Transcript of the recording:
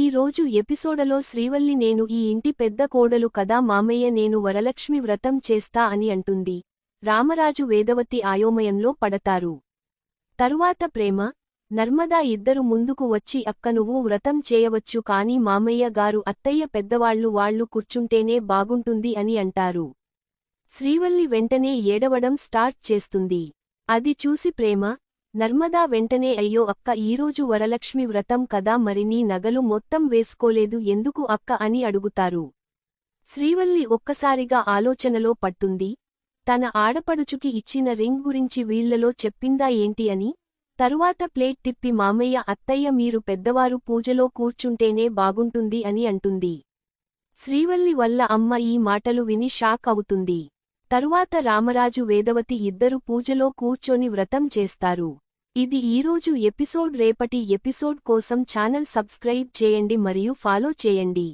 రోజు ఎపిసోడలో శ్రీవల్లి నేను ఈ ఇంటి పెద్ద కోడలు కదా మామయ్య నేను వరలక్ష్మి వ్రతం చేస్తా అని అంటుంది. రామరాజు వేదవతి ఆయోమయంలో పడతారు. తరువాత ప్రేమ, నర్మదా ఇద్దరు ముందుకు వచ్చి అక్క నువ్వు వ్రతం చేయవచ్చు కాని మామయ్య గారు అత్తయ్య పెద్దవాళ్లు వాళ్లు కూర్చుంటేనే బాగుంటుంది అని అంటారు. శ్రీవల్లి వెంటనే ఏడవడం స్టార్ట్ చేస్తుంది. అది చూసి ప్రేమ, నర్మదా వెంటనే అయ్యో అక్క ఈరోజు వరలక్ష్మి వ్రతం కదా మరి నీ నగలు మొత్తం వేసుకోలేదు ఎందుకు అక్క అని అడుగుతారు. శ్రీవల్లి ఒక్కసారిగా ఆలోచనలో పట్టుంది. తన ఆడపడుచుకి ఇచ్చిన రింగ్ గురించి వీళ్లలో చెప్పిందా ఏంటి అని. తరువాత ప్లేట్ తిప్పి మామయ్య అత్తయ్య మీరు పెద్దవారు పూజలో కూర్చుంటేనే బాగుంటుంది అని అంటుంది. శ్రీవల్లి వల్ల అమ్మ ఈ మాటలు విని షాక్ అవుతుంది. తరువాత రామరాజు వేదవతి ఇద్దరు పూజలో కూర్చొని వ్రతం చేస్తారు. ఇది ఈరోజు ఎపిసోడ్. రేపటి ఎపిసోడ్ కోసం ఛానల్ సబ్స్క్రైబ్ చేయండి మరియు ఫాలో చేయండి.